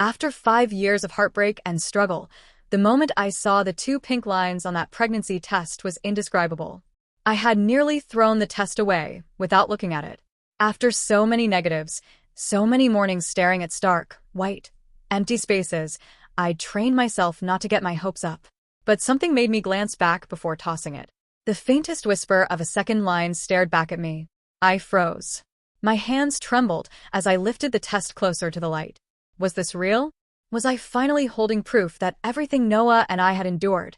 After 5 years of heartbreak and struggle, the moment I saw the 2 pink lines on that pregnancy test was indescribable. I had nearly thrown the test away without looking at it. After so many negatives, so many mornings staring at stark, white, empty spaces, I trained myself not to get my hopes up. But something made me glance back before tossing it. The faintest whisper of a second line stared back at me. I froze. My hands trembled as I lifted the test closer to the light. Was this real? Was I finally holding proof that everything Noah and I had endured,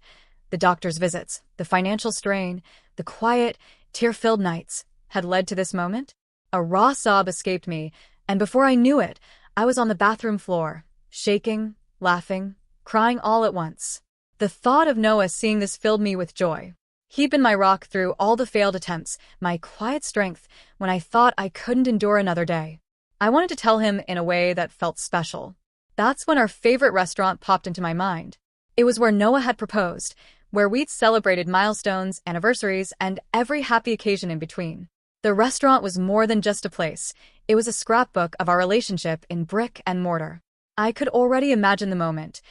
the doctor's visits, the financial strain, the quiet, tear-filled nights, had led to this moment? A raw sob escaped me, and before I knew it, I was on the bathroom floor, shaking, laughing, crying all at once. The thought of Noah seeing this filled me with joy. He'd been my rock through all the failed attempts, my quiet strength when I thought I couldn't endure another day. I wanted to tell him in a way that felt special. That's when our favorite restaurant popped into my mind. It was where Noah had proposed, where we'd celebrated milestones, anniversaries, and every happy occasion in between. The restaurant was more than just a place. It was a scrapbook of our relationship in brick and mortar. I could already imagine the moment.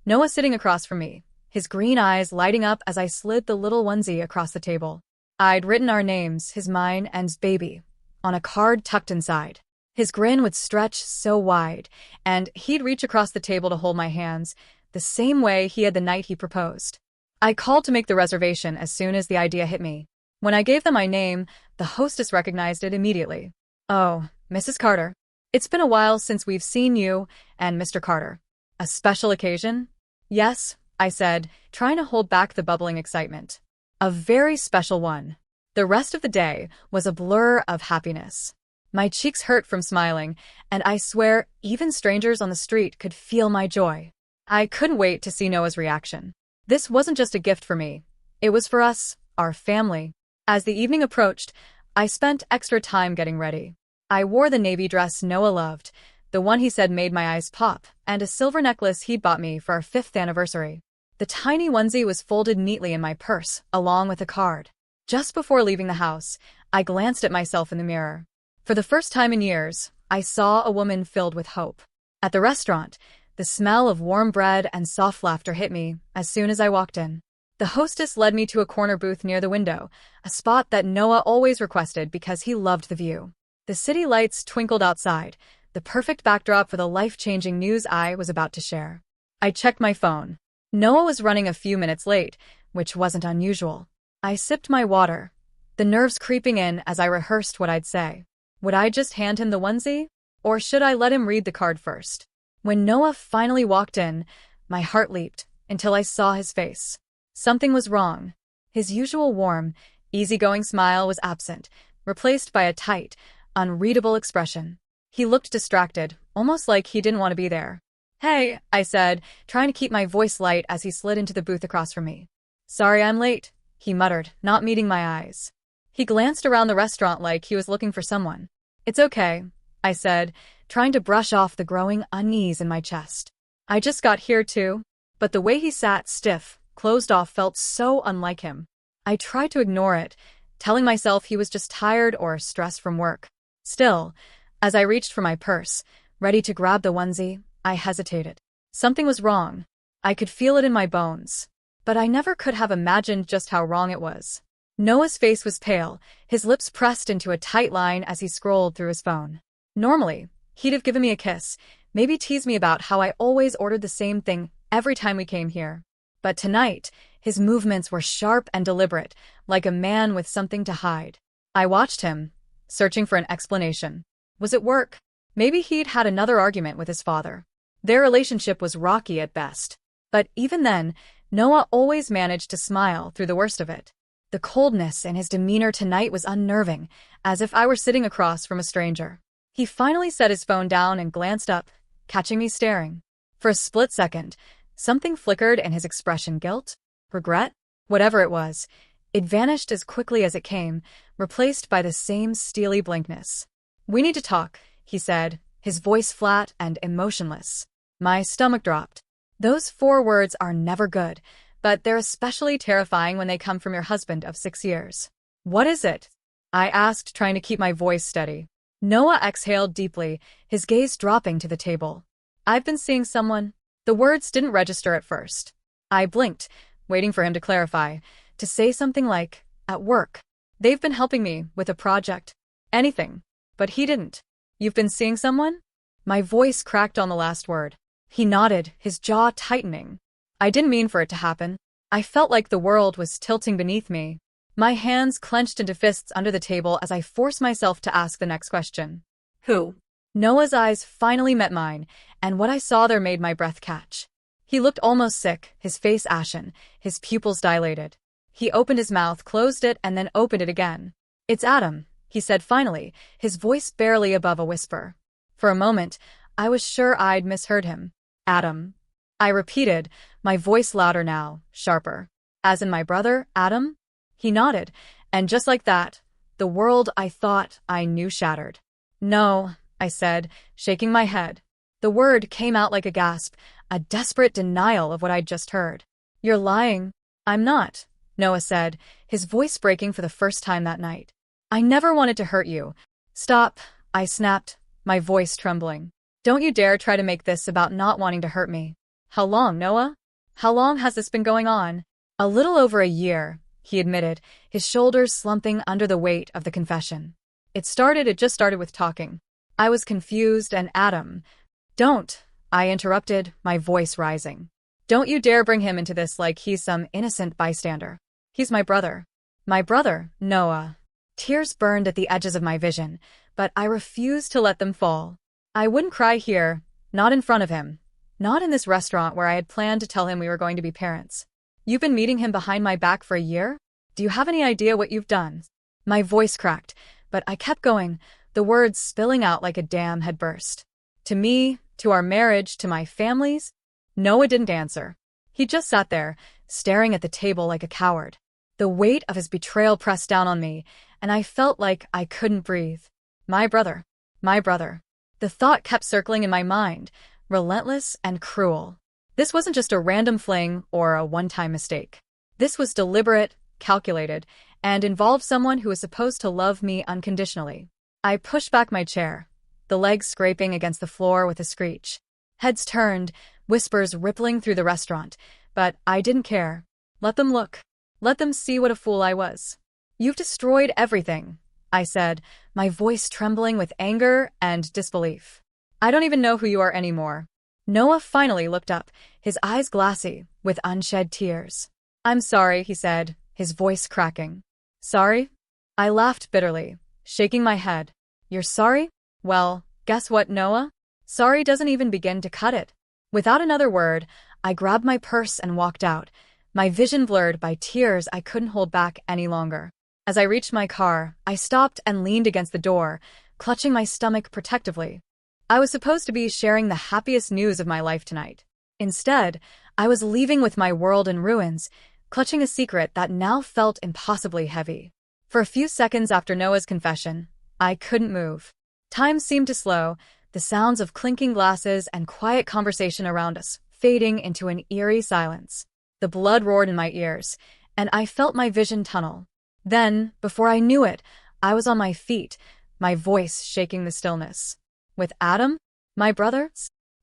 Noah sitting across from me, his green eyes lighting up as I slid the little onesie across the table. I'd written our names, his, mine, and baby, on a card tucked inside. His grin would stretch so wide, and he'd reach across the table to hold my hands, the same way he had the night he proposed. I called to make the reservation as soon as the idea hit me. When I gave them my name, the hostess recognized it immediately. "Oh, Mrs. Carter. It's been a while since we've seen you and Mr. Carter. A special occasion?" "Yes," I said, trying to hold back the bubbling excitement. "A very special one." The rest of the day was a blur of happiness. My cheeks hurt from smiling, and I swear even strangers on the street could feel my joy. I couldn't wait to see Noah's reaction. This wasn't just a gift for me. It was for us, our family. As the evening approached, I spent extra time getting ready. I wore the navy dress Noah loved, the one he said made my eyes pop, and a silver necklace he'd bought me for our 5th anniversary. The tiny onesie was folded neatly in my purse, along with a card. Just before leaving the house, I glanced at myself in the mirror. For the first time in years, I saw a woman filled with hope. At the restaurant, the smell of warm bread and soft laughter hit me as soon as I walked in. The hostess led me to a corner booth near the window, a spot that Noah always requested because he loved the view. The city lights twinkled outside, the perfect backdrop for the life-changing news I was about to share. I checked my phone. Noah was running a few minutes late, which wasn't unusual. I sipped my water, the nerves creeping in as I rehearsed what I'd say. Would I just hand him the onesie? Or should I let him read the card first? When Noah finally walked in, my heart leaped until I saw his face. Something was wrong. His usual warm, easygoing smile was absent, replaced by a tight, unreadable expression. He looked distracted, almost like he didn't want to be there. "Hey," I said, trying to keep my voice light as he slid into the booth across from me. "Sorry I'm late," he muttered, not meeting my eyes. He glanced around the restaurant like he was looking for someone. "It's okay," I said, trying to brush off the growing unease in my chest. "I just got here too." But the way he sat stiff, closed off felt so unlike him. I tried to ignore it, telling myself he was just tired or stressed from work. Still, as I reached for my purse, ready to grab the onesie, I hesitated. Something was wrong. I could feel it in my bones. But I never could have imagined just how wrong it was. Noah's face was pale, his lips pressed into a tight line as he scrolled through his phone. Normally, he'd have given me a kiss, maybe teased me about how I always ordered the same thing every time we came here. But tonight, his movements were sharp and deliberate, like a man with something to hide. I watched him, searching for an explanation. Was it work? Maybe he'd had another argument with his father. Their relationship was rocky at best. But even then, Noah always managed to smile through the worst of it. The coldness in his demeanor tonight was unnerving, as if I were sitting across from a stranger. He finally set his phone down and glanced up, catching me staring. For a split second, something flickered in his expression. Guilt? Regret? Whatever it was, it vanished as quickly as it came, replaced by the same steely blankness. "We need to talk," he said, his voice flat and emotionless. My stomach dropped. Those 4 words are never good, but they're especially terrifying when they come from your husband of 6 years. "What is it?" I asked, trying to keep my voice steady. Noah exhaled deeply, his gaze dropping to the table. I've been seeing someone. The words didn't register at first. I blinked, waiting for him to clarify, to say something like, at work. They've been helping me with a project. Anything. But he didn't. You've been seeing someone? My voice cracked on the last word. He nodded, his jaw tightening. I didn't mean for it to happen. I felt like the world was tilting beneath me. My hands clenched into fists under the table as I forced myself to ask the next question. Who? Noah's eyes finally met mine, and what I saw there made my breath catch. He looked almost sick, his face ashen, his pupils dilated. He opened his mouth, closed it, and then opened it again. It's Adam, he said finally, his voice barely above a whisper. For a moment, I was sure I'd misheard him. Adam. I repeated, my voice louder now, sharper. As in my brother, Adam? He nodded, and just like that, the world I thought I knew shattered. No, I said, shaking my head. The word came out like a gasp, a desperate denial of what I'd just heard. You're lying. I'm not, Noah said, his voice breaking for the first time that night. I never wanted to hurt you. Stop, I snapped, my voice trembling. Don't you dare try to make this about not wanting to hurt me. How long, Noah? How long has this been going on? A little over a year, he admitted, his shoulders slumping under the weight of the confession. It just started with talking. I was confused and Adam. Don't, I interrupted, my voice rising. Don't you dare bring him into this like he's some innocent bystander. He's my brother. My brother, Noah. Tears burned at the edges of my vision, but I refused to let them fall. I wouldn't cry here, not in front of him. Not in this restaurant where I had planned to tell him we were going to be parents. You've been meeting him behind my back for a year? Do you have any idea what you've done? My voice cracked, but I kept going, the words spilling out like a dam had burst. To me, to our marriage, to my families? Noah didn't answer. He just sat there, staring at the table like a coward. The weight of his betrayal pressed down on me, and I felt like I couldn't breathe. My brother. My brother. The thought kept circling in my mind, relentless and cruel. This wasn't just a random fling or a one-time mistake. This was deliberate, calculated, and involved someone who was supposed to love me unconditionally. I pushed back my chair, the legs scraping against the floor with a screech. Heads turned, whispers rippling through the restaurant, but I didn't care. Let them look. Let them see what a fool I was. You've destroyed everything, I said, my voice trembling with anger and disbelief. I don't even know who you are anymore. Noah finally looked up, his eyes glassy, with unshed tears. I'm sorry, he said, his voice cracking. Sorry? I laughed bitterly, shaking my head. You're sorry? Well, guess what, Noah? Sorry doesn't even begin to cut it. Without another word, I grabbed my purse and walked out, my vision blurred by tears I couldn't hold back any longer. As I reached my car, I stopped and leaned against the door, clutching my stomach protectively. I was supposed to be sharing the happiest news of my life tonight. Instead, I was leaving with my world in ruins, clutching a secret that now felt impossibly heavy. For a few seconds after Noah's confession, I couldn't move. Time seemed to slow, the sounds of clinking glasses and quiet conversation around us fading into an eerie silence. The blood roared in my ears, and I felt my vision tunnel. Then, before I knew it, I was on my feet, my voice shaking the stillness. With Adam? My brother?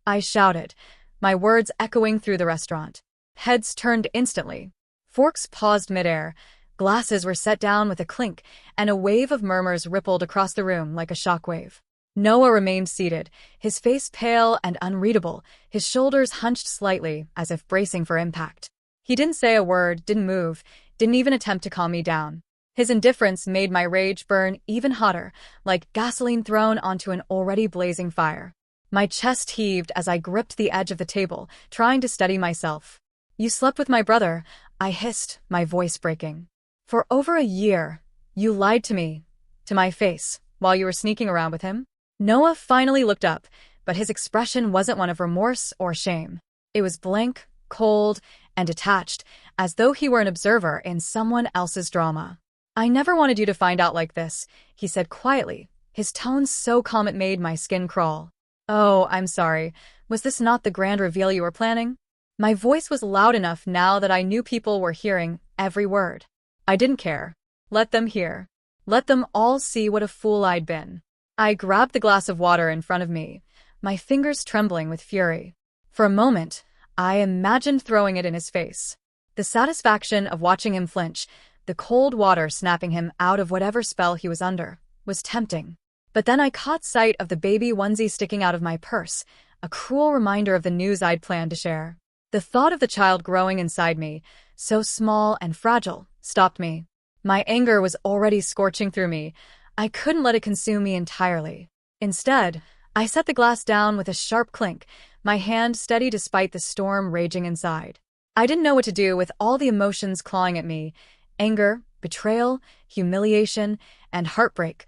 I shouted, my words echoing through the restaurant. Heads turned instantly. Forks paused midair. Glasses were set down with a clink, and a wave of murmurs rippled across the room like a shockwave. Noah remained seated, his face pale and unreadable, his shoulders hunched slightly as if bracing for impact. He didn't say a word, didn't move, didn't even attempt to calm me down. His indifference made my rage burn even hotter, like gasoline thrown onto an already blazing fire. My chest heaved as I gripped the edge of the table, trying to steady myself. You slept with my brother, I hissed, my voice breaking. For over a year, you lied to me, to my face, while you were sneaking around with him? Noah finally looked up, but his expression wasn't one of remorse or shame. It was blank, cold, and detached, as though he were an observer in someone else's drama. I never wanted you to find out like this, he said quietly, his tone so calm it made my skin crawl. Oh, I'm sorry. Was this not the grand reveal you were planning? My voice was loud enough now that I knew people were hearing every word. I didn't care. Let them hear. Let them all see what a fool I'd been. I grabbed the glass of water in front of me, my fingers trembling with fury. For a moment, I imagined throwing it in his face. The satisfaction of watching him flinch, the cold water snapping him out of whatever spell he was under, was tempting. But then I caught sight of the baby onesie sticking out of my purse, a cruel reminder of the news I'd planned to share. The thought of the child growing inside me, so small and fragile, stopped me. My anger was already scorching through me. I couldn't let it consume me entirely. Instead, I set the glass down with a sharp clink, my hand steady despite the storm raging inside. I didn't know what to do with all the emotions clawing at me: anger, betrayal, humiliation, and heartbreak,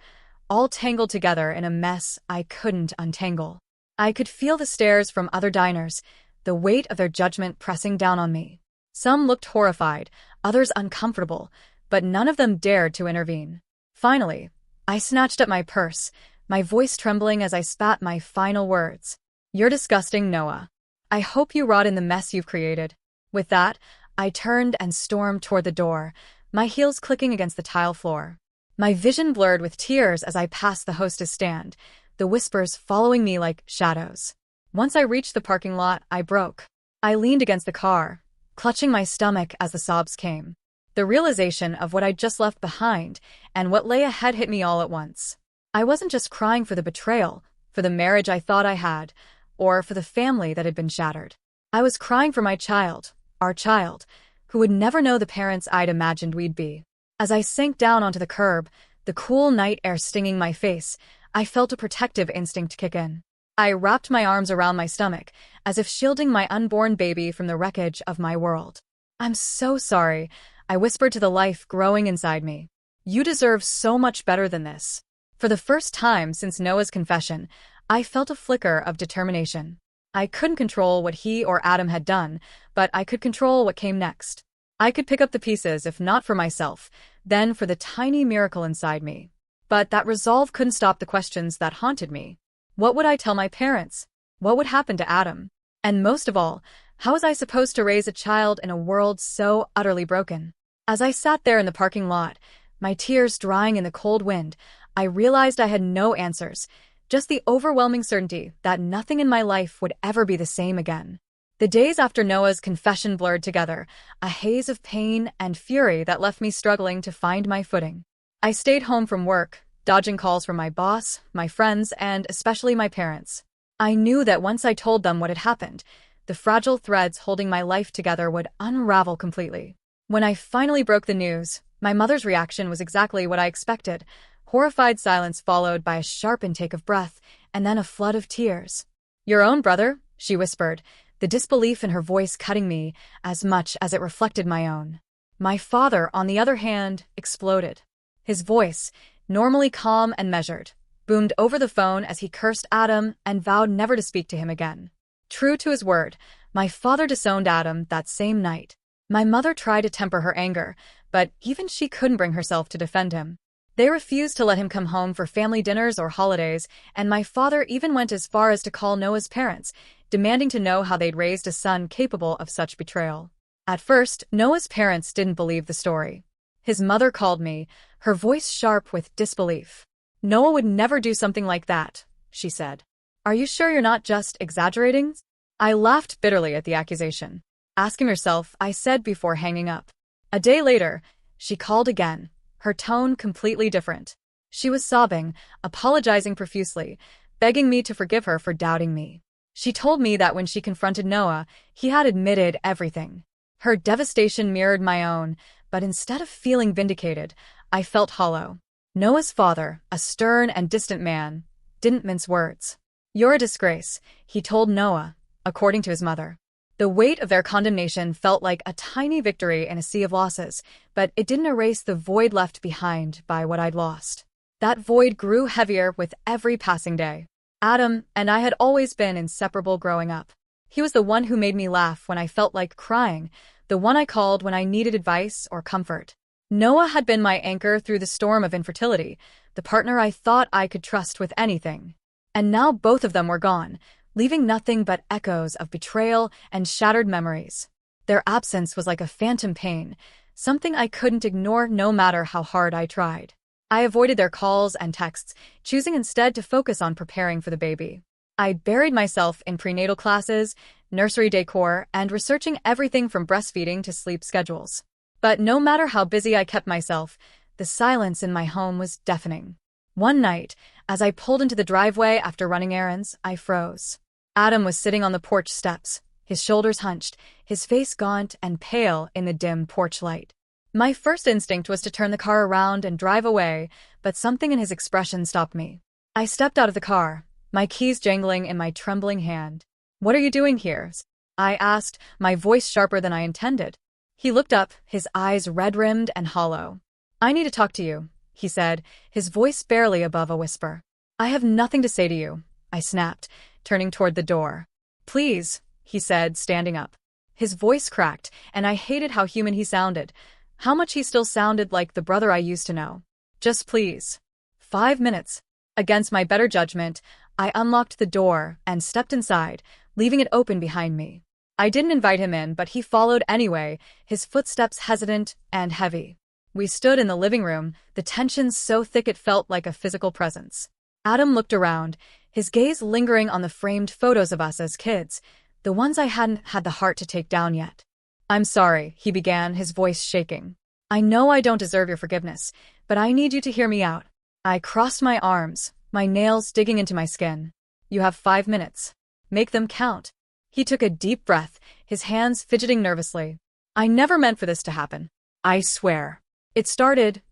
all tangled together in a mess I couldn't untangle. I could feel the stares from other diners, the weight of their judgment pressing down on me. Some looked horrified, others uncomfortable, but none of them dared to intervene. Finally, I snatched at my purse, my voice trembling as I spat my final words. "You're disgusting, Noah. I hope you rot in the mess you've created." With that, I turned and stormed toward the door, my heels clicking against the tile floor. My vision blurred with tears as I passed the hostess stand, the whispers following me like shadows. Once I reached the parking lot, I broke. I leaned against the car, clutching my stomach as the sobs came. The realization of what I'd just left behind and what lay ahead hit me all at once. I wasn't just crying for the betrayal, for the marriage I thought I had, or for the family that had been shattered. I was crying for my child, our child, who would never know the parents I'd imagined we'd be. As I sank down onto the curb, the cool night air stinging my face, I felt a protective instinct kick in. I wrapped my arms around my stomach, as if shielding my unborn baby from the wreckage of my world. "I'm so sorry," I whispered to the life growing inside me. "You deserve so much better than this." For the first time since Noah's confession, I felt a flicker of determination. I couldn't control what he or Adam had done, but I could control what came next. I could pick up the pieces, if not for myself, then for the tiny miracle inside me. But that resolve couldn't stop the questions that haunted me. What would I tell my parents? What would happen to Adam? And most of all, how was I supposed to raise a child in a world so utterly broken? As I sat there in the parking lot, my tears drying in the cold wind, I realized I had no answers, just the overwhelming certainty that nothing in my life would ever be the same again. The days after Noah's confession blurred together, a haze of pain and fury that left me struggling to find my footing. I stayed home from work, dodging calls from my boss, my friends, and especially my parents. I knew that once I told them what had happened, the fragile threads holding my life together would unravel completely. When I finally broke the news, my mother's reaction was exactly what I expected: horrified silence followed by a sharp intake of breath, and then a flood of tears. "Your own brother?" she whispered, the disbelief in her voice cutting me as much as it reflected my own. My father, on the other hand, exploded. His voice, normally calm and measured, boomed over the phone as he cursed Adam and vowed never to speak to him again. True to his word, my father disowned Adam that same night. My mother tried to temper her anger, but even she couldn't bring herself to defend him. They refused to let him come home for family dinners or holidays, and my father even went as far as to call Noah's parents, demanding to know how they'd raised a son capable of such betrayal. At first, Noah's parents didn't believe the story. His mother called me, her voice sharp with disbelief. "Noah would never do something like that," she said. "Are you sure you're not just exaggerating?" I laughed bitterly at the accusation. "Ask him yourself," I said before hanging up. A day later, she called again, her tone completely different. She was sobbing, apologizing profusely, begging me to forgive her for doubting me. She told me that when she confronted Noah, he had admitted everything. Her devastation mirrored my own, but instead of feeling vindicated, I felt hollow. Noah's father, a stern and distant man, didn't mince words. "You're a disgrace," he told Noah, according to his mother. The weight of their condemnation felt like a tiny victory in a sea of losses, but it didn't erase the void left behind by what I'd lost. That void grew heavier with every passing day. Adam and I had always been inseparable growing up. He was the one who made me laugh when I felt like crying, the one I called when I needed advice or comfort. Noah had been my anchor through the storm of infertility, the partner I thought I could trust with anything. And now both of them were gone, leaving nothing but echoes of betrayal and shattered memories. Their absence was like a phantom pain, something I couldn't ignore no matter how hard I tried. I avoided their calls and texts, choosing instead to focus on preparing for the baby. I buried myself in prenatal classes, nursery decor, and researching everything from breastfeeding to sleep schedules. But no matter how busy I kept myself, the silence in my home was deafening. One night, as I pulled into the driveway after running errands, I froze. Adam was sitting on the porch steps, his shoulders hunched, his face gaunt and pale in the dim porch light. My first instinct was to turn the car around and drive away, but something in his expression stopped me. I stepped out of the car, my keys jangling in my trembling hand. "What are you doing here?" I asked, my voice sharper than I intended. He looked up, his eyes red-rimmed and hollow. "I need to talk to you," he said, his voice barely above a whisper. "I have nothing to say to you," I snapped, turning toward the door. "Please," he said, standing up. His voice cracked, and I hated how human he sounded, how much he still sounded like the brother I used to know. "Just please." 5 minutes. Against my better judgment, I unlocked the door and stepped inside, leaving it open behind me. I didn't invite him in, but he followed anyway, his footsteps hesitant and heavy. We stood in the living room, the tension so thick it felt like a physical presence. Adam looked around, his gaze lingering on the framed photos of us as kids, the ones I hadn't had the heart to take down yet. "I'm sorry," he began, his voice shaking. "I know I don't deserve your forgiveness, but I need you to hear me out." I crossed my arms, my nails digging into my skin. "You have 5 minutes. Make them count." He took a deep breath, his hands fidgeting nervously. "I never meant for this to happen. I swear. It started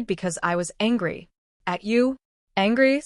because I was angry. At you?" "Angry?"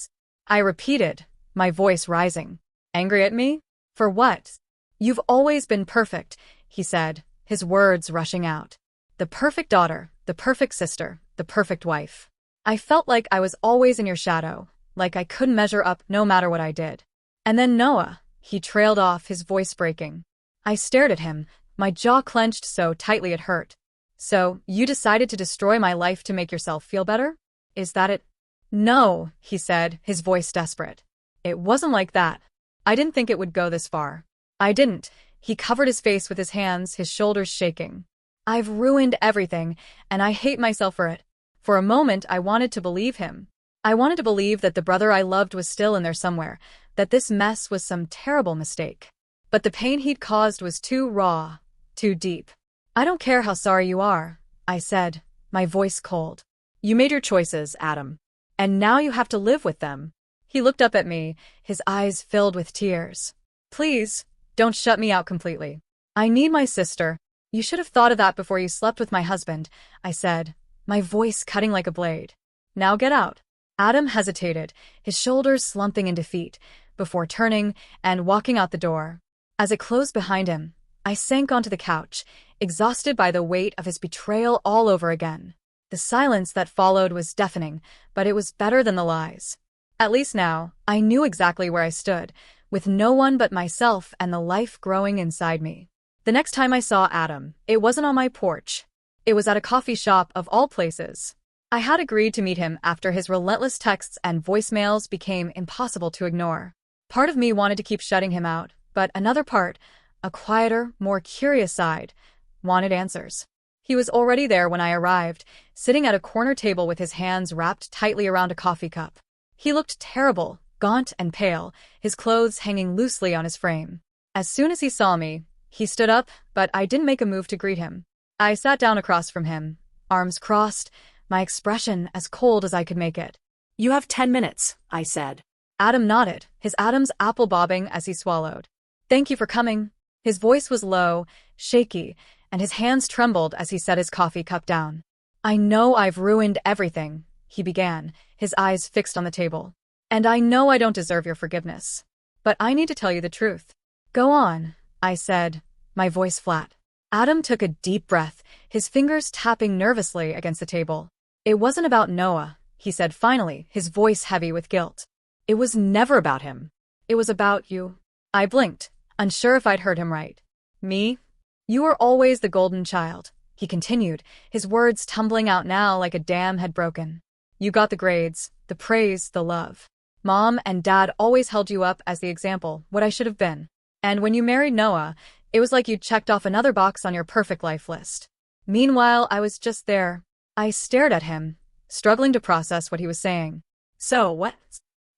I repeated, my voice rising. "Angry at me? For what?" "You've always been perfect," he said, his words rushing out. "The perfect daughter, the perfect sister, the perfect wife. I felt like I was always in your shadow, like I couldn't measure up no matter what I did. And then Noah," he trailed off, his voice breaking. I stared at him, my jaw clenched so tightly it hurt. "So, you decided to destroy my life to make yourself feel better? Is that it?" "No," he said, his voice desperate. "It wasn't like that. I didn't think it would go this far. I didn't." He covered his face with his hands, his shoulders shaking. "I've ruined everything, and I hate myself for it." For a moment, I wanted to believe him. I wanted to believe that the brother I loved was still in there somewhere, that this mess was some terrible mistake. But the pain he'd caused was too raw, too deep. "I don't care how sorry you are," I said, my voice cold. "You made your choices, Adam. And now you have to live with them." He looked up at me, his eyes filled with tears. "Please, don't shut me out completely. I need my sister." "You should have thought of that before you slept with my husband," I said, my voice cutting like a blade. "Now get out." Adam hesitated, his shoulders slumping in defeat, before turning and walking out the door. As it closed behind him, I sank onto the couch, exhausted by the weight of his betrayal all over again. The silence that followed was deafening, but it was better than the lies. At least now, I knew exactly where I stood, with no one but myself and the life growing inside me. The next time I saw Adam, it wasn't on my porch. It was at a coffee shop of all places. I had agreed to meet him after his relentless texts and voicemails became impossible to ignore. Part of me wanted to keep shutting him out, but another part, a quieter, more curious side, wanted answers. He was already there when I arrived, sitting at a corner table with his hands wrapped tightly around a coffee cup. He looked terrible, gaunt and pale, his clothes hanging loosely on his frame. As soon as he saw me, he stood up, but I didn't make a move to greet him. I sat down across from him, arms crossed, my expression as cold as I could make it. "You have 10 minutes, I said. Adam nodded, his Adam's apple bobbing as he swallowed. "Thank you for coming." His voice was low, shaky, and his hands trembled as he set his coffee cup down. "I know I've ruined everything," he began, his eyes fixed on the table. "And I know I don't deserve your forgiveness. But I need to tell you the truth." "Go on," I said, my voice flat. Adam took a deep breath, his fingers tapping nervously against the table. "It wasn't about Noah," he said finally, his voice heavy with guilt. "It was never about him. It was about you." I blinked, unsure if I'd heard him right. "Me? You were always the golden child," he continued, his words tumbling out now like a dam had broken. "You got the grades, the praise, the love. Mom and Dad always held you up as the example, what I should have been. And when you married Noah, it was like you checked off another box on your perfect life list. Meanwhile, I was just there." I stared at him, struggling to process what he was saying. "So what?"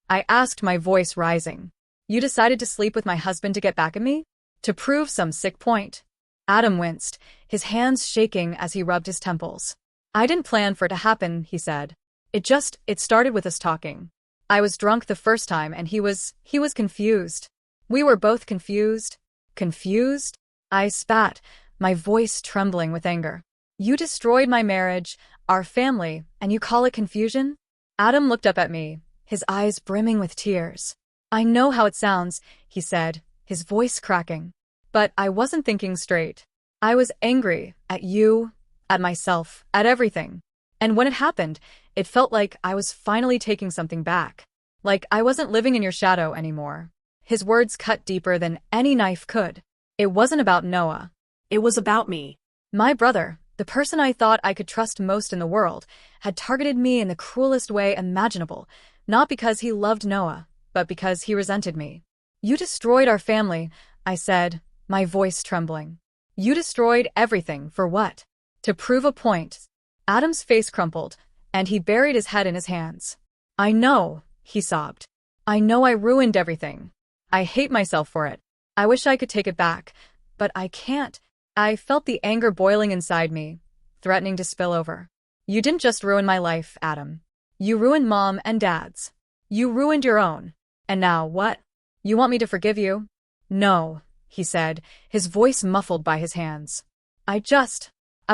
I asked, my voice rising. You decided to sleep with my husband to get back at me? To prove some sick point. Adam winced, his hands shaking as he rubbed his temples. I didn't plan for it to happen, he said. It started with us talking. I was drunk the first time and he was confused. We were both confused. Confused? I spat, my voice trembling with anger. You destroyed my marriage, our family, and you call it confusion? Adam looked up at me, his eyes brimming with tears. I know how it sounds, he said, his voice cracking. But I wasn't thinking straight. I was angry at you, at myself, at everything. And when it happened, it felt like I was finally taking something back. Like I wasn't living in your shadow anymore. His words cut deeper than any knife could. It wasn't about Noah. It was about me. My brother, the person I thought I could trust most in the world, had targeted me in the cruelest way imaginable, not because he loved Noah, but because he resented me. You destroyed our family, I said, my voice trembling. You destroyed everything for what? To prove a point. Adam's face crumpled, and he buried his head in his hands. I know, he sobbed. I know I ruined everything. I hate myself for it. I wish I could take it back, but I can't. I felt the anger boiling inside me, threatening to spill over. You didn't just ruin my life, Adam. You ruined Mom and Dad's. You ruined your own. And now what? You want me to forgive you? No, he said, his voice muffled by his hands. I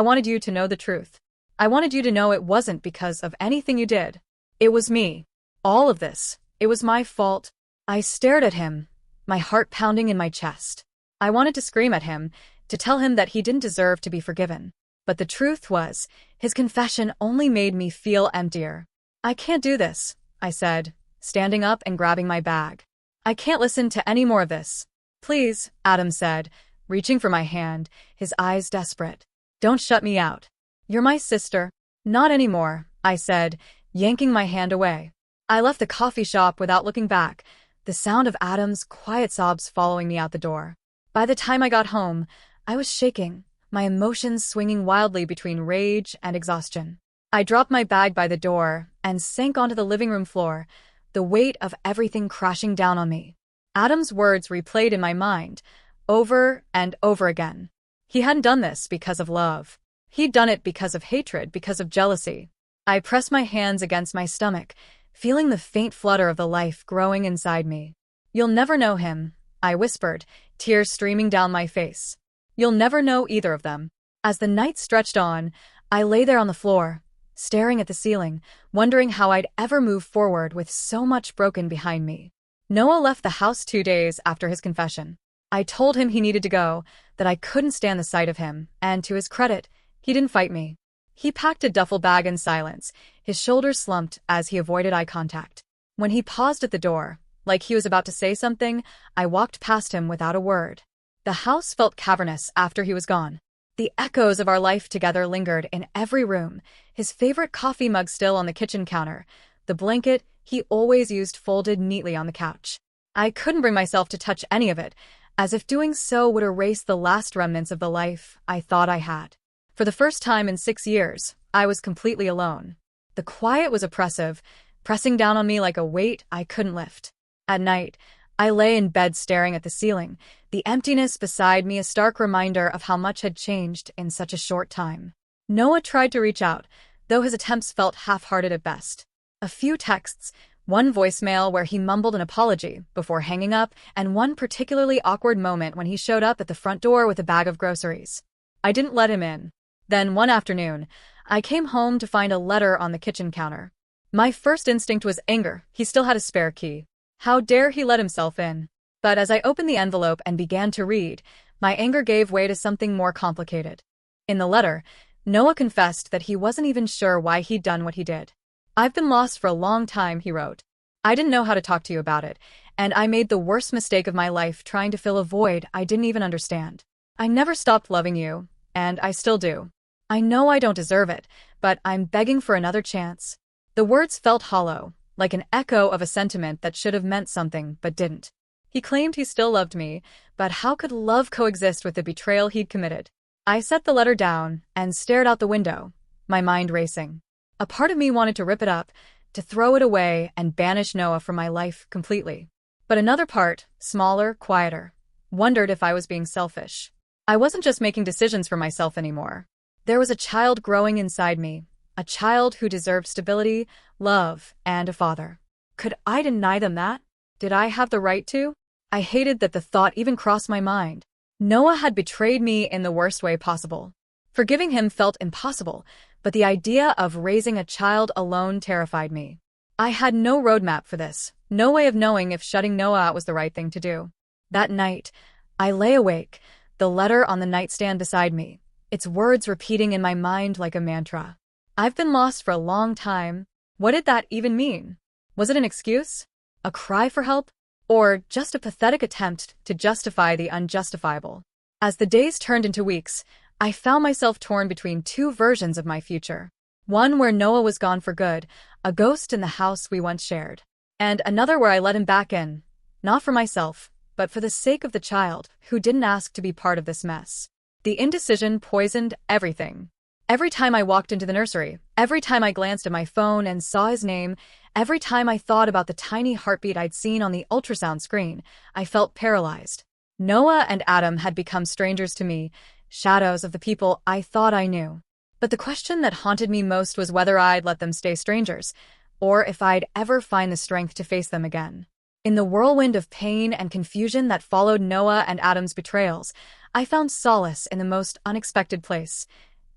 wanted you to know the truth. I wanted you to know it wasn't because of anything you did. It was me. All of this. It was my fault. I stared at him, my heart pounding in my chest. I wanted to scream at him, to tell him that he didn't deserve to be forgiven. But the truth was, his confession only made me feel emptier. I can't do this, I said, standing up and grabbing my bag. I can't listen to any more of this. Please, Adam said, reaching for my hand, his eyes desperate. Don't shut me out. You're my sister. Not anymore, I said, yanking my hand away. I left the coffee shop without looking back, the sound of Adam's quiet sobs following me out the door. By the time I got home, I was shaking, my emotions swinging wildly between rage and exhaustion. I dropped my bag by the door and sank onto the living room floor, the weight of everything crashing down on me. Adam's words replayed in my mind, over and over again. He hadn't done this because of love. He'd done it because of hatred, because of jealousy. I pressed my hands against my stomach, feeling the faint flutter of the life growing inside me. You'll never know him, I whispered, tears streaming down my face. You'll never know either of them. As the night stretched on, I lay there on the floor, staring at the ceiling, wondering how I'd ever move forward with so much broken behind me. Noah left the house 2 days after his confession. I told him he needed to go, that I couldn't stand the sight of him, and to his credit, he didn't fight me. He packed a duffel bag in silence, his shoulders slumped as he avoided eye contact. When he paused at the door, like he was about to say something, I walked past him without a word. The house felt cavernous after he was gone. The echoes of our life together lingered in every room, his favorite coffee mug still on the kitchen counter, the blanket he always used folded neatly on the couch. I couldn't bring myself to touch any of it, as if doing so would erase the last remnants of the life I thought I had. For the first time in 6 years, I was completely alone. The quiet was oppressive, pressing down on me like a weight I couldn't lift. At night, I lay in bed staring at the ceiling, the emptiness beside me a stark reminder of how much had changed in such a short time. Noah tried to reach out, though his attempts felt half-hearted at best. A few texts, one voicemail where he mumbled an apology before hanging up, and one particularly awkward moment when he showed up at the front door with a bag of groceries. I didn't let him in. Then one afternoon, I came home to find a letter on the kitchen counter. My first instinct was anger. He still had a spare key. How dare he let himself in? But as I opened the envelope and began to read, my anger gave way to something more complicated. In the letter, Noah confessed that he wasn't even sure why he'd done what he did. I've been lost for a long time, he wrote. I didn't know how to talk to you about it, and I made the worst mistake of my life trying to fill a void I didn't even understand. I never stopped loving you, and I still do. I know I don't deserve it, but I'm begging for another chance. The words felt hollow, like an echo of a sentiment that should have meant something but didn't. He claimed he still loved me, but how could love coexist with the betrayal he'd committed? I set the letter down and stared out the window, my mind racing. A part of me wanted to rip it up, to throw it away and banish Noah from my life completely. But another part, smaller, quieter, wondered if I was being selfish. I wasn't just making decisions for myself anymore. There was a child growing inside me, a child who deserved stability, love, and a father. Could I deny them that? Did I have the right to? I hated that the thought even crossed my mind. Noah had betrayed me in the worst way possible. Forgiving him felt impossible, but the idea of raising a child alone terrified me. I had no roadmap for this, no way of knowing if shutting Noah out was the right thing to do. That night, I lay awake, the letter on the nightstand beside me, its words repeating in my mind like a mantra. I've been lost for a long time. What did that even mean? Was it an excuse? A cry for help? Or just a pathetic attempt to justify the unjustifiable? As the days turned into weeks, I found myself torn between two versions of my future. One where Noah was gone for good, a ghost in the house we once shared. And another where I let him back in, not for myself, but for the sake of the child who didn't ask to be part of this mess. The indecision poisoned everything. Every time I walked into the nursery, every time I glanced at my phone and saw his name, every time I thought about the tiny heartbeat I'd seen on the ultrasound screen, I felt paralyzed. Noah and Adam had become strangers to me, shadows of the people I thought I knew. But the question that haunted me most was whether I'd let them stay strangers, or if I'd ever find the strength to face them again. In the whirlwind of pain and confusion that followed Noah and Adam's betrayals, I found solace in the most unexpected place.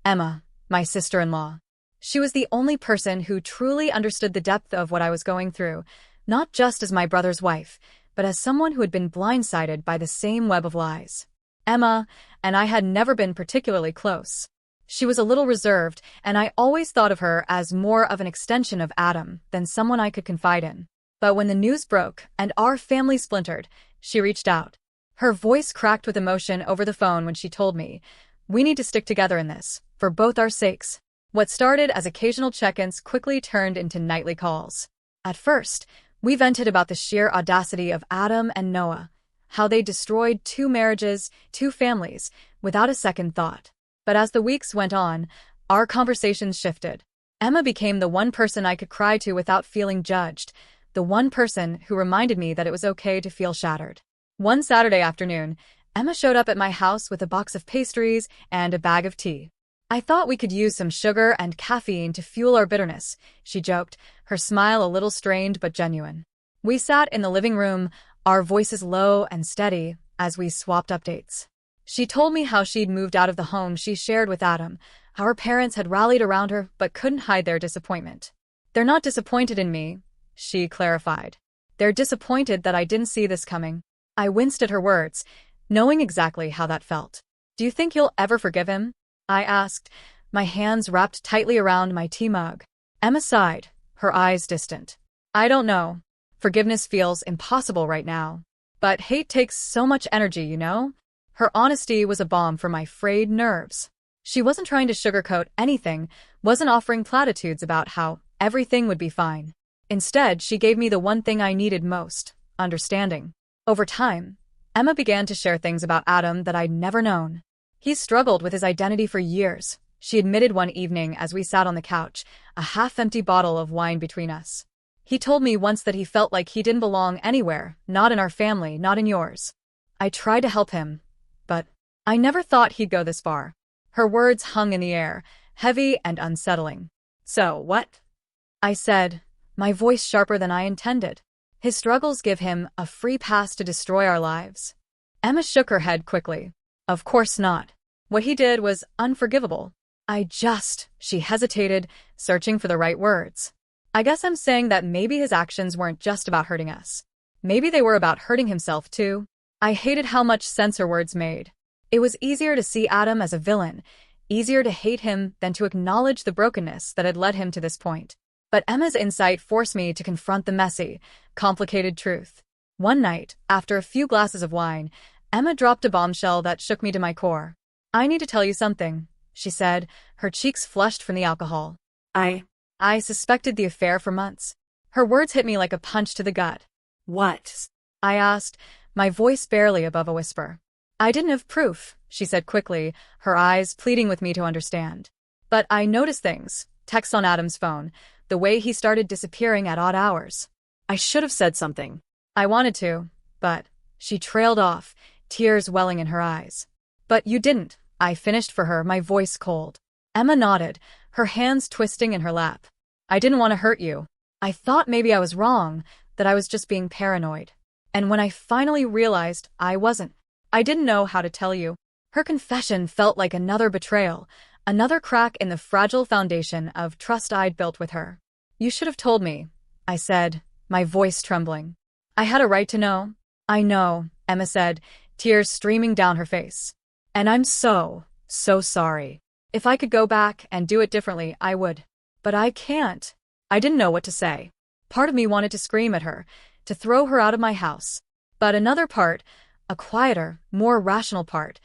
Emma, my sister-in-law. She was the only person who truly understood the depth of what I was going through, not just as my brother's wife, but as someone who had been blindsided by the same web of lies. Emma and I had never been particularly close. She was a little reserved, and I always thought of her as more of an extension of Adam than someone I could confide in. But when the news broke and our family splintered, she reached out. Her voice cracked with emotion over the phone when she told me, "We need to stick together in this, for both our sakes." What started as occasional check-ins quickly turned into nightly calls. At first, we vented about the sheer audacity of Adam and Noah, how they destroyed 2 marriages, 2 families, without a second thought. But as the weeks went on, our conversations shifted. Emma became the one person I could cry to without feeling judged, the one person who reminded me that it was okay to feel shattered. One Saturday afternoon, Emma showed up at my house with a box of pastries and a bag of tea. "I thought we could use some sugar and caffeine to fuel our bitterness," she joked, her smile a little strained but genuine. We sat in the living room, our voices low and steady, as we swapped updates. She told me how she'd moved out of the home she shared with Adam, how her parents had rallied around her but couldn't hide their disappointment. "They're not disappointed in me," she clarified. "They're disappointed that I didn't see this coming." I winced at her words, knowing exactly how that felt. "Do you think you'll ever forgive him?" I asked, my hands wrapped tightly around my tea mug. Emma sighed, her eyes distant. "I don't know. Forgiveness feels impossible right now. But hate takes so much energy, you know?" Her honesty was a balm for my frayed nerves. She wasn't trying to sugarcoat anything, wasn't offering platitudes about how everything would be fine. Instead, she gave me the one thing I needed most, understanding. Over time, Emma began to share things about Adam that I'd never known. He struggled with his identity for years, she admitted one evening as we sat on the couch, a half-empty bottle of wine between us. "He told me once that he felt like he didn't belong anywhere, not in our family, not in yours. I tried to help him, but I never thought he'd go this far." Her words hung in the air, heavy and unsettling. "So, what?" I said, my voice sharper than I intended. "His struggles give him a free pass to destroy our lives." Emma shook her head quickly. "Of course not. What he did was unforgivable." She hesitated, searching for the right words. "I guess I'm saying that maybe his actions weren't just about hurting us. Maybe they were about hurting himself too." I hated how much sense her words made. It was easier to see Adam as a villain, easier to hate him than to acknowledge the brokenness that had led him to this point. But Emma's insight forced me to confront the messy, complicated truth. One night, after a few glasses of wine, Emma dropped a bombshell that shook me to my core. "I need to tell you something," she said, her cheeks flushed from the alcohol. I suspected the affair for months." Her words hit me like a punch to the gut. "What?" I asked, my voice barely above a whisper. "I didn't have proof," she said quickly, her eyes pleading with me to understand. "But I noticed things, texts on Adam's phone, the way he started disappearing at odd hours." "I should have said something." I wanted to, but she trailed off, tears welling in her eyes. But you didn't, I finished for her, my voice cold. Emma nodded, her hands twisting in her lap. I didn't want to hurt you. I thought maybe I was wrong, that I was just being paranoid. And when I finally realized I wasn't, I didn't know how to tell you. Her confession felt like another betrayal, another crack in the fragile foundation of trust I'd built with her. You should have told me, I said, my voice trembling. I had a right to know. I know, Emma said, tears streaming down her face. And I'm so sorry. If I could go back and do it differently, I would. But I can't. I didn't know what to say. Part of me wanted to scream at her, to throw her out of my house. But another part, a quieter, more rational part,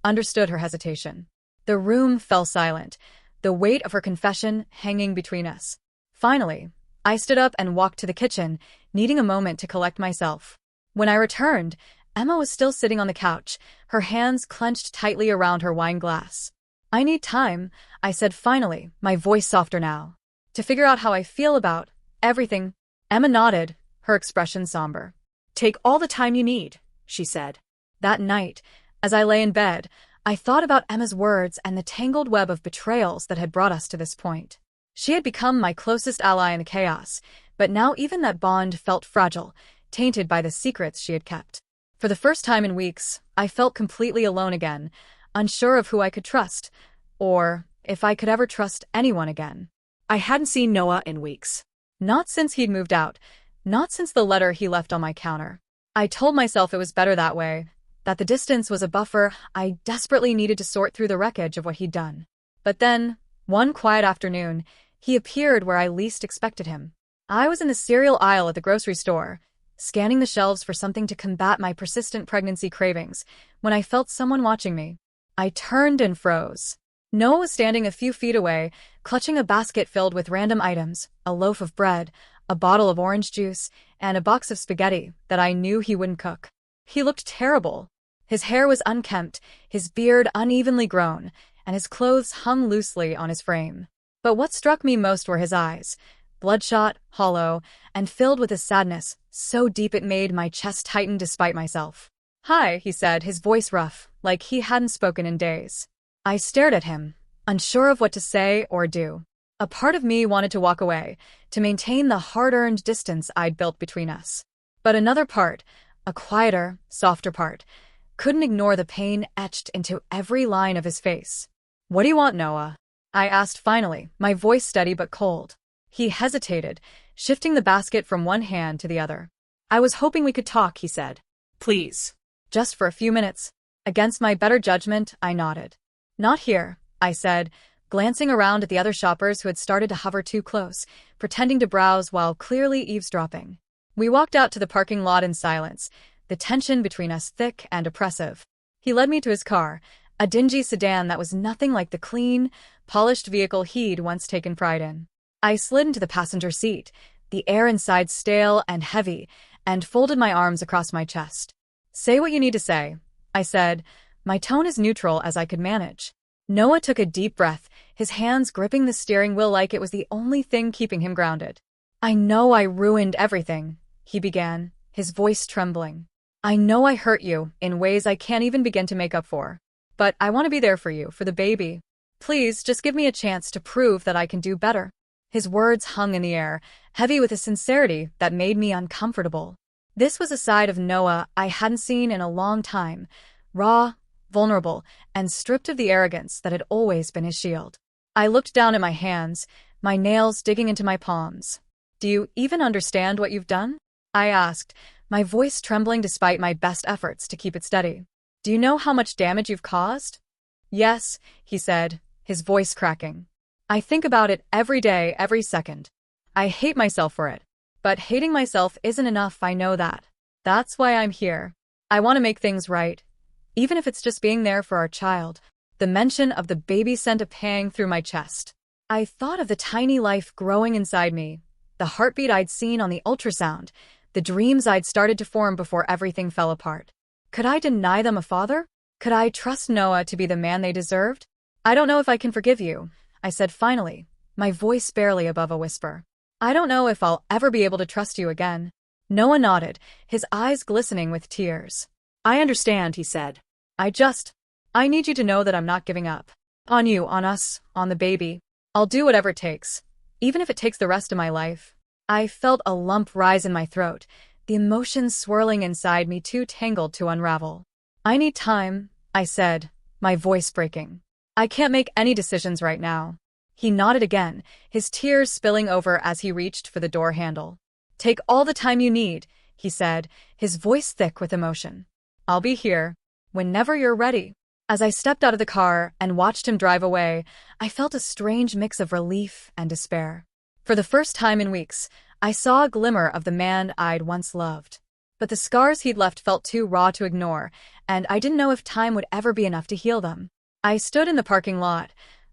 understood her hesitation. The room fell silent, the weight of her confession hanging between us. Finally, I stood up and walked to the kitchen, needing a moment to collect myself. When I returned, Emma was still sitting on the couch, her hands clenched tightly around her wine glass. I need time, I said finally, my voice softer now, to figure out how I feel about everything. Emma nodded, her expression somber. Take all the time you need, she said. That night, as I lay in bed, I thought about Emma's words and the tangled web of betrayals that had brought us to this point. She had become my closest ally in the chaos, but now even that bond felt fragile, tainted by the secrets she had kept. For the first time in weeks, I felt completely alone again, unsure of who I could trust, or if I could ever trust anyone again. I hadn't seen Noah in weeks. Not since he'd moved out, not since the letter he left on my counter. I told myself it was better that way, that the distance was a buffer I desperately needed to sort through the wreckage of what he'd done. But then, one quiet afternoon, he appeared where I least expected him. I was in the cereal aisle at the grocery store, scanning the shelves for something to combat my persistent pregnancy cravings, when I felt someone watching me. I turned and froze. Noah was standing a few feet away, clutching a basket filled with random items, a loaf of bread, a bottle of orange juice, and a box of spaghetti that I knew he wouldn't cook. He looked terrible. His hair was unkempt, his beard unevenly grown, and his clothes hung loosely on his frame. But what struck me most were his eyes, bloodshot, hollow, and filled with a sadness so deep it made my chest tighten despite myself. Hi, he said, his voice rough, like he hadn't spoken in days. I stared at him, unsure of what to say or do. A part of me wanted to walk away, to maintain the hard-earned distance I'd built between us. But another part, a quieter, softer part, couldn't ignore the pain etched into every line of his face. What do you want, Noah? I asked finally, my voice steady but cold. He hesitated, shifting the basket from one hand to the other. I was hoping we could talk, he said. Please. Just for a few minutes. Against my better judgment, I nodded. Not here, I said, glancing around at the other shoppers who had started to hover too close, pretending to browse while clearly eavesdropping. We walked out to the parking lot in silence, the tension between us thick and oppressive. He led me to his car, a dingy sedan that was nothing like the clean, polished vehicle he'd once taken pride in. I slid into the passenger seat, the air inside stale and heavy, and folded my arms across my chest. Say what you need to say, I said, my tone as neutral as I could manage. Noah took a deep breath, his hands gripping the steering wheel like it was the only thing keeping him grounded. I know I ruined everything, he began, his voice trembling. I know I hurt you in ways I can't even begin to make up for. But I want to be there for you, for the baby. Please, just give me a chance to prove that I can do better. His words hung in the air, heavy with a sincerity that made me uncomfortable. This was a side of Noah I hadn't seen in a long time, raw, vulnerable, and stripped of the arrogance that had always been his shield. I looked down at my hands, my nails digging into my palms. Do you even understand what you've done? I asked, my voice trembling despite my best efforts to keep it steady. Do you know how much damage you've caused? Yes, he said, his voice cracking. I think about it every day, every second. I hate myself for it. But hating myself isn't enough, I know that. That's why I'm here. I want to make things right. Even if it's just being there for our child. The mention of the baby sent a pang through my chest. I thought of the tiny life growing inside me, the heartbeat I'd seen on the ultrasound, the dreams I'd started to form before everything fell apart. Could I deny them a father? Could I trust Noah to be the man they deserved? I don't know if I can forgive you, I said finally, my voice barely above a whisper. I don't know if I'll ever be able to trust you again. Noah nodded, his eyes glistening with tears. I understand, he said. I need you to know that I'm not giving up. On you, on us, on the baby. I'll do whatever it takes, even if it takes the rest of my life. I felt a lump rise in my throat, the emotions swirling inside me too tangled to unravel. I need time, I said, my voice breaking. I can't make any decisions right now. He nodded again, his tears spilling over as he reached for the door handle. Take all the time you need, he said, his voice thick with emotion. I'll be here, whenever you're ready. As I stepped out of the car and watched him drive away, I felt a strange mix of relief and despair. For the first time in weeks, I saw a glimmer of the man I'd once loved. But the scars he'd left felt too raw to ignore, and I didn't know if time would ever be enough to heal them. I stood in the parking lot,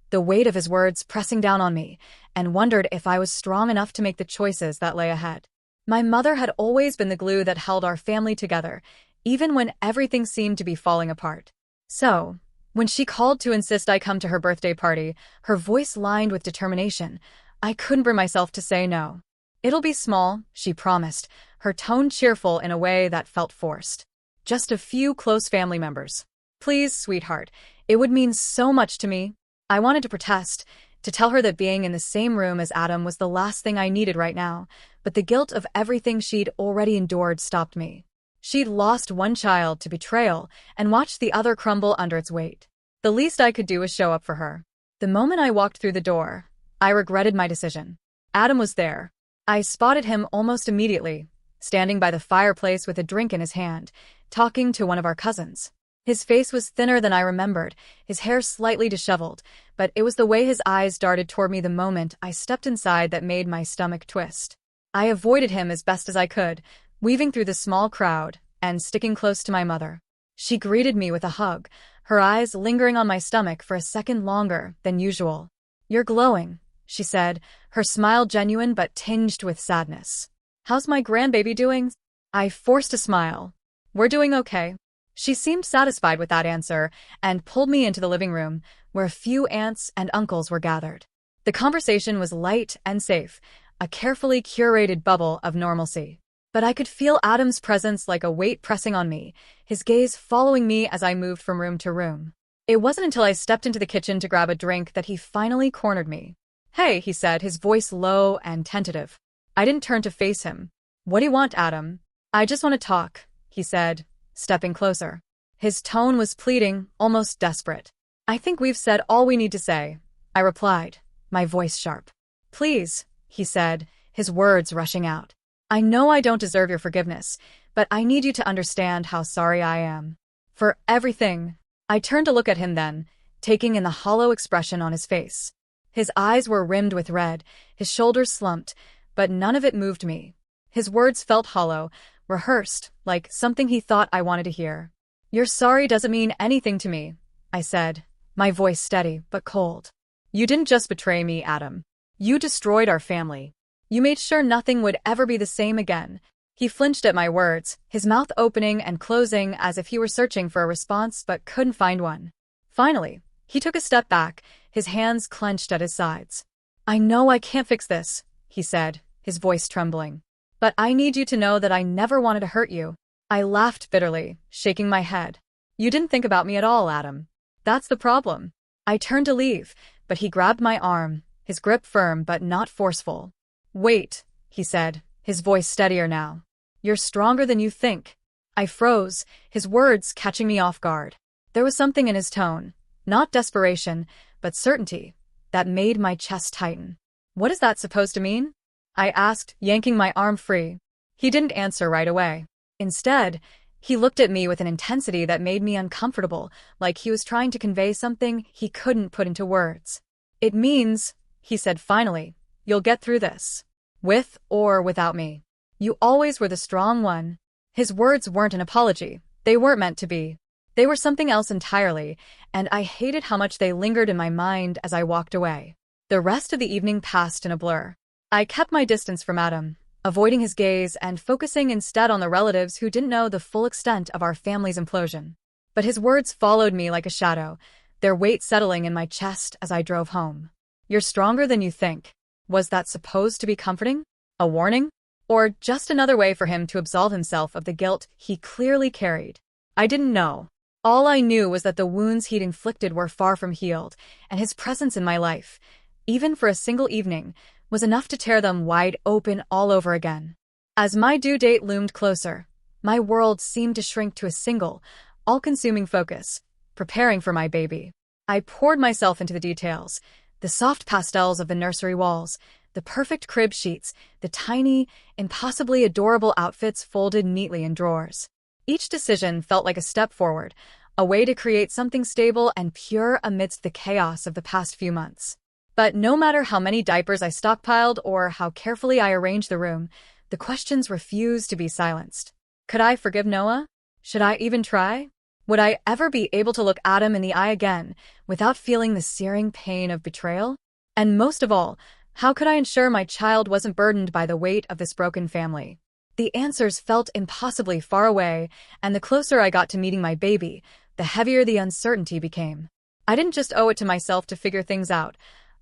the weight of his words pressing down on me, and wondered if I was strong enough to make the choices that lay ahead. My mother had always been the glue that held our family together, even when everything seemed to be falling apart. So, when she called to insist I come to her birthday party, her voice lined with determination, I couldn't bring myself to say no. It'll be small, she promised, her tone cheerful in a way that felt forced. Just a few close family members. Please, sweetheart, it would mean so much to me. I wanted to protest, to tell her that being in the same room as Adam was the last thing I needed right now, but the guilt of everything she'd already endured stopped me. She'd lost one child to betrayal and watched the other crumble under its weight. The least I could do was show up for her. The moment I walked through the door, I regretted my decision. Adam was there. I spotted him almost immediately, standing by the fireplace with a drink in his hand, talking to one of our cousins. His face was thinner than I remembered, his hair slightly disheveled, but it was the way his eyes darted toward me the moment I stepped inside that made my stomach twist. I avoided him as best as I could, weaving through the small crowd and sticking close to my mother. She greeted me with a hug, her eyes lingering on my stomach for a second longer than usual. You're glowing, she said, her smile genuine but tinged with sadness. How's my grandbaby doing? I forced a smile. We're doing okay. She seemed satisfied with that answer and pulled me into the living room, where a few aunts and uncles were gathered. The conversation was light and safe, a carefully curated bubble of normalcy. But I could feel Adam's presence like a weight pressing on me, his gaze following me as I moved from room to room. It wasn't until I stepped into the kitchen to grab a drink that he finally cornered me. Hey, he said, his voice low and tentative. I didn't turn to face him. What do you want, Adam? I just want to talk, he said, stepping closer. His tone was pleading, almost desperate. I think we've said all we need to say, I replied, my voice sharp. Please, he said, his words rushing out. I know I don't deserve your forgiveness, but I need you to understand how sorry I am. For everything. I turned to look at him then, taking in the hollow expression on his face. His eyes were rimmed with red, his shoulders slumped, but none of it moved me. His words felt hollow, rehearsed, like something he thought I wanted to hear. Your sorry doesn't mean anything to me, I said, my voice steady but cold. You didn't just betray me, Adam. You destroyed our family. You made sure nothing would ever be the same again. He flinched at my words, his mouth opening and closing as if he were searching for a response but couldn't find one. Finally, he took a step back, his hands clenched at his sides. I know I can't fix this, he said, his voice trembling. But I need you to know that I never wanted to hurt you. I laughed bitterly, shaking my head. You didn't think about me at all, Adam. That's the problem. I turned to leave, but he grabbed my arm, his grip firm but not forceful. Wait, he said, his voice steadier now. You're stronger than you think. I froze, his words catching me off guard. There was something in his tone, not desperation, but certainty, that made my chest tighten. What is that supposed to mean? I asked, yanking my arm free. He didn't answer right away. Instead, he looked at me with an intensity that made me uncomfortable, like he was trying to convey something he couldn't put into words. It means, he said finally, you'll get through this. With or without me. You always were the strong one. His words weren't an apology. They weren't meant to be. They were something else entirely, and I hated how much they lingered in my mind as I walked away. The rest of the evening passed in a blur. I kept my distance from Adam, avoiding his gaze and focusing instead on the relatives who didn't know the full extent of our family's implosion. But his words followed me like a shadow, their weight settling in my chest as I drove home. You're stronger than you think. Was that supposed to be comforting? A warning? Or just another way for him to absolve himself of the guilt he clearly carried? I didn't know. All I knew was that the wounds he'd inflicted were far from healed, and his presence in my life, even for a single evening, was enough to tear them wide open all over again. As my due date loomed closer, my world seemed to shrink to a single, all-consuming focus, preparing for my baby. I poured myself into the details, the soft pastels of the nursery walls, the perfect crib sheets, the tiny, impossibly adorable outfits folded neatly in drawers. Each decision felt like a step forward, a way to create something stable and pure amidst the chaos of the past few months. But no matter how many diapers I stockpiled or how carefully I arranged the room, the questions refused to be silenced. Could I forgive Noah? Should I even try? Would I ever be able to look Adam in the eye again without feeling the searing pain of betrayal? And most of all, how could I ensure my child wasn't burdened by the weight of this broken family? The answers felt impossibly far away, and the closer I got to meeting my baby, the heavier the uncertainty became. I didn't just owe it to myself to figure things out.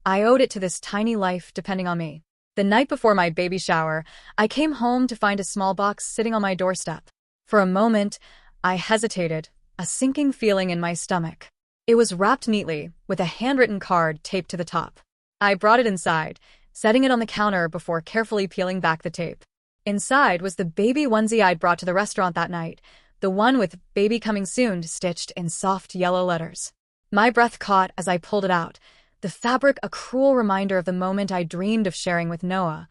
I owed it to this tiny life depending on me. The night before my baby shower, I came home to find a small box sitting on my doorstep. For a moment, I hesitated, a sinking feeling in my stomach. It was wrapped neatly, with a handwritten card taped to the top. I brought it inside, setting it on the counter before carefully peeling back the tape. Inside was the baby onesie I'd brought to the restaurant that night, the one with "baby coming soon" stitched in soft yellow letters. My breath caught as I pulled it out, the fabric a cruel reminder of the moment I dreamed of sharing with Noah,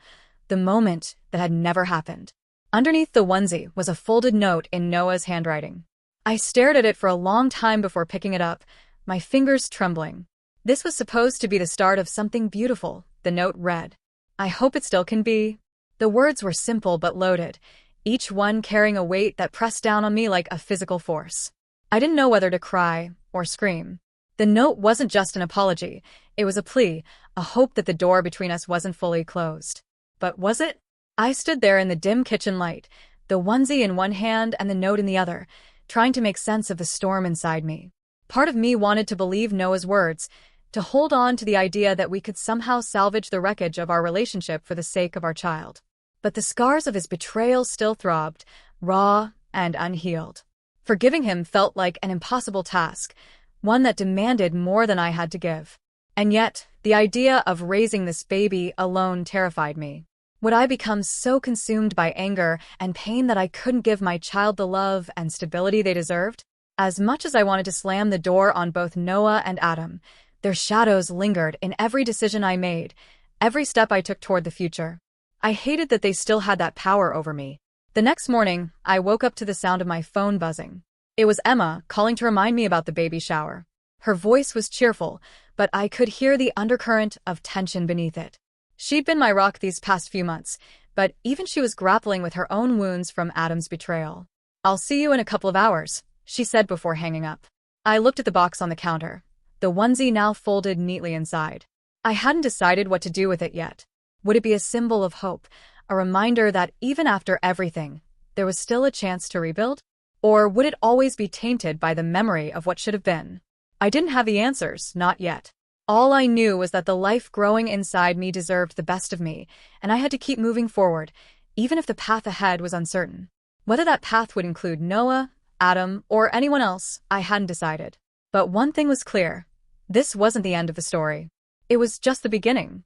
the moment that had never happened. Underneath the onesie was a folded note in Noah's handwriting. I stared at it for a long time before picking it up, my fingers trembling. This was supposed to be the start of something beautiful, the note read. I hope it still can be. The words were simple but loaded, each one carrying a weight that pressed down on me like a physical force. I didn't know whether to cry or scream. The note wasn't just an apology, it was a plea, a hope that the door between us wasn't fully closed. But was it? I stood there in the dim kitchen light, the onesie in one hand and the note in the other, trying to make sense of the storm inside me. Part of me wanted to believe Noah's words, to hold on to the idea that we could somehow salvage the wreckage of our relationship for the sake of our child. But the scars of his betrayal still throbbed, raw and unhealed. Forgiving him felt like an impossible task, one that demanded more than I had to give. And yet, the idea of raising this baby alone terrified me. Would I become so consumed by anger and pain that I couldn't give my child the love and stability they deserved? As much as I wanted to slam the door on both Noah and Adam, their shadows lingered in every decision I made, every step I took toward the future. I hated that they still had that power over me. The next morning, I woke up to the sound of my phone buzzing. It was Emma calling to remind me about the baby shower. Her voice was cheerful, but I could hear the undercurrent of tension beneath it. She'd been my rock these past few months, but even she was grappling with her own wounds from Adam's betrayal. "I'll see you in a couple of hours," she said before hanging up. I looked at the box on the counter, the onesie now folded neatly inside. I hadn't decided what to do with it yet. Would it be a symbol of hope, a reminder that even after everything, there was still a chance to rebuild? Or would it always be tainted by the memory of what should have been? I didn't have the answers, not yet. All I knew was that the life growing inside me deserved the best of me, and I had to keep moving forward, even if the path ahead was uncertain. Whether that path would include Noah, Adam, or anyone else, I hadn't decided. But one thing was clear. This wasn't the end of the story. It was just the beginning.